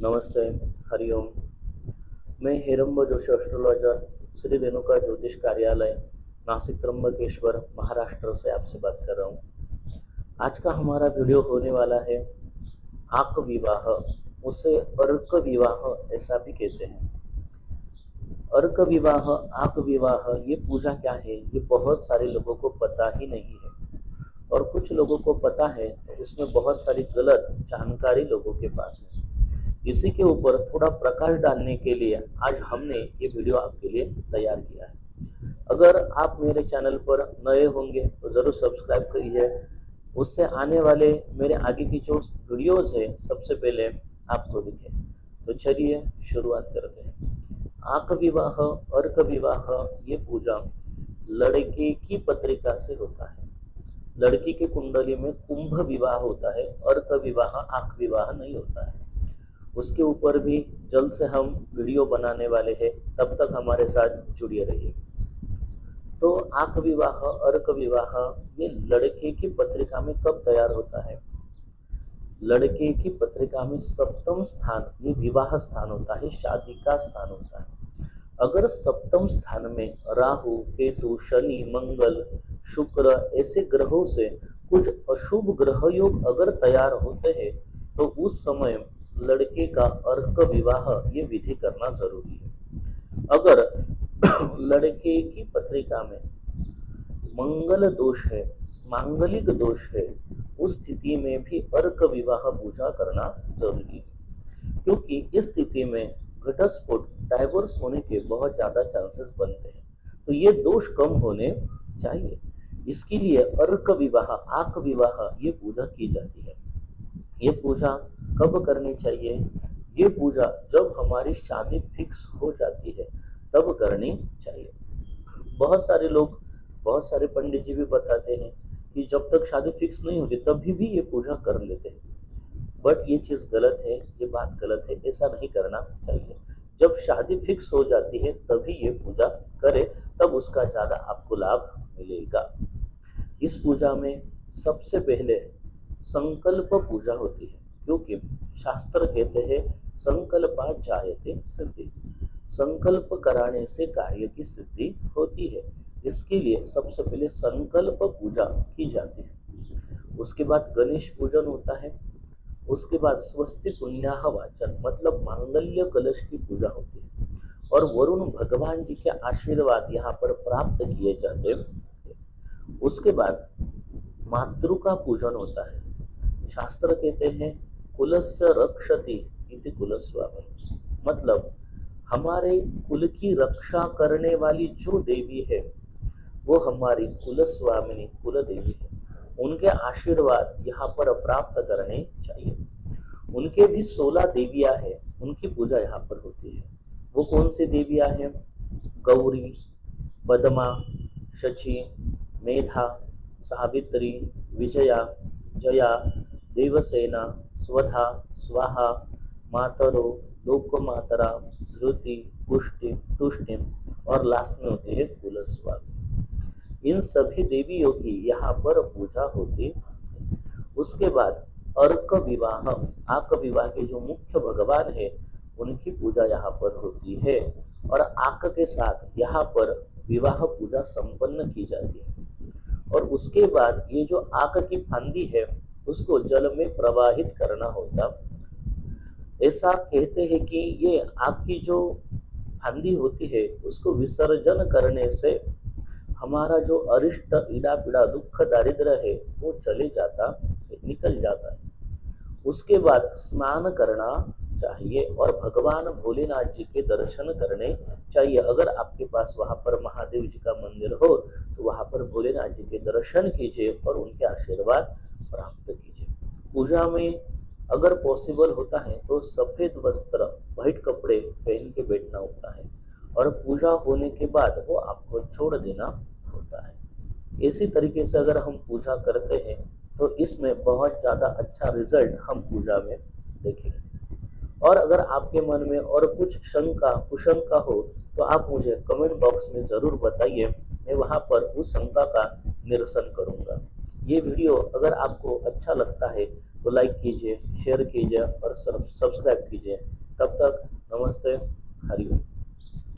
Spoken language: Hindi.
नमस्ते, हरिओम। मैं हेरंब जोशी एस्ट्रोलॉजर, श्री रेणुका ज्योतिष कार्यालय, नासिक त्र्यंबकेश्वर, महाराष्ट्र से आपसे बात कर रहा हूँ। आज का हमारा वीडियो होने वाला है आक विवाह, उसे अर्क विवाह ऐसा भी कहते हैं। अर्क विवाह, आक विवाह, ये पूजा क्या है ये बहुत सारे लोगों को पता ही नहीं है, और कुछ लोगों को पता है तो इसमें बहुत सारी गलत जानकारी लोगों के पास है। इसी के ऊपर थोड़ा प्रकाश डालने के लिए आज हमने ये वीडियो आपके लिए तैयार किया है। अगर आप मेरे चैनल पर नए होंगे तो ज़रूर सब्सक्राइब करिए, उससे आने वाले मेरे आगे की जो वीडियोस है सबसे पहले आपको दिखे। तो चलिए शुरुआत करते हैं। आक विवाह, अर्क विवाह, ये पूजा लड़के की पत्रिका से होता है। लड़की के कुंडली में कुंभ विवाह होता है, अर्क विवाह, आक विवाह नहीं होता है। उसके ऊपर भी जल्द से हम वीडियो बनाने वाले हैं, तब तक हमारे साथ जुड़े रहिए। तो आक विवाह, अर्क विवाह, ये लड़के की पत्रिका में कब तैयार होता है? लड़के की पत्रिका में सप्तम स्थान, ये विवाह स्थान होता है, शादी का स्थान होता है। अगर सप्तम स्थान में राहु, केतु, शनि, मंगल, शुक्र ऐसे ग्रहों से कुछ अशुभ ग्रह योग अगर तैयार होते हैं तो उस समय लड़के का अर्क विवाह ये विधि करना जरूरी है। अगर लड़के की पत्रिका में मंगल दोष है, मांगलिक दोष है, उस स्थिति में भी अर्क विवाह पूजा करना जरूरी है, क्योंकि इस स्थिति में घटस्फोट, डाइवोर्स होने के बहुत ज्यादा चांसेस बनते हैं। तो ये दोष कम होने चाहिए, इसके लिए अर्क विवाह, आक विवाह ये पूजा की जाती है। ये पूजा कब करनी चाहिए? ये पूजा जब हमारी शादी फिक्स हो जाती है तब करनी चाहिए। बहुत सारे लोग, बहुत सारे पंडित जी भी बताते हैं कि जब तक शादी फिक्स नहीं होती तभी भी ये पूजा कर लेते हैं, बट ये चीज़ गलत है, ये बात गलत है, ऐसा नहीं करना चाहिए। जब शादी फिक्स हो जाती है तभी ये पूजा करें, तब उसका ज़्यादा आपको लाभ मिलेगा। इस पूजा में सबसे पहले संकल्प पूजा होती है, क्योंकि शास्त्र कहते हैं संकल्पा जायते सिद्धि, संकल्प कराने से कार्य की सिद्धि होती है। इसके लिए सबसे पहले संकल्प पूजा की जाती है। उसके बाद गणेश पूजन होता है। उसके बाद स्वस्ति पुण्याह वाचन, मतलब मांगल्य कलश की पूजा होती है, और वरुण भगवान जी के आशीर्वाद यहाँ पर प्राप्त किए जाते हैं। उसके बाद मातृका पूजन होता है। शास्त्र कहते हैं कुलस्य रक्षति इति कुलस्वामिनी, मतलब हमारे कुल की रक्षा करने वाली जो देवी है वो हमारी कुलस्वामिनी, कुल देवी है। उनके आशीर्वाद यहाँ पर प्राप्त करने चाहिए। उनके भी 16 देवियां हैं, उनकी पूजा यहाँ पर होती है। वो कौन सी देवियां हैं? गौरी, पद्मा, शची, मेधा, सावित्री, विजया, जया, देवसेना, स्वधा, स्वाहा, मातरो, लोकमातरा, धृति, पुष्टि, तुष्टि, और लास्ट में होती है कुलस्वामी। इन सभी देवियों की यहाँ पर पूजा होती है। उसके बाद अर्क विवाह, आक विवाह के जो मुख्य भगवान है उनकी पूजा यहाँ पर होती है, और आक के साथ यहाँ पर विवाह पूजा संपन्न की जाती है। और उसके बाद ये जो आक की फांदी है उसको जल में प्रवाहित करना होता। ऐसा कहते हैं कि ये आग की जो फांदी होती है उसको विसर्जन करने से हमारा जो अरिष्ट, ईड़ा पीड़ा, दुख, दारिद्र्य है वो चले जाता है, निकल जाता है। उसके बाद स्नान करना चाहिए और भगवान भोलेनाथ जी के दर्शन करने चाहिए। अगर आपके पास वहां पर महादेव जी का मंदिर हो तो वहां पर भोलेनाथ जी के दर्शन कीजिए और उनके आशीर्वाद प्राप्त कीजिए। पूजा में अगर पॉसिबल होता है तो सफेद वस्त्र, व्हाइट कपड़े पहन के बैठना होता है, और पूजा होने के बाद वो आपको छोड़ देना होता है। इसी तरीके से अगर हम पूजा करते हैं तो इसमें बहुत ज़्यादा अच्छा रिजल्ट हम पूजा में देखेंगे। और अगर आपके मन में और कुछ शंका, कुशंका हो तो आप मुझे कमेंट बॉक्स में ज़रूर बताइए, मैं वहाँ पर उस शंका का निरसन करूँगा। ये वीडियो अगर आपको अच्छा लगता है तो लाइक कीजिए, शेयर कीजिए और सब्सक्राइब कीजिए। तब तक नमस्ते, हरिओम।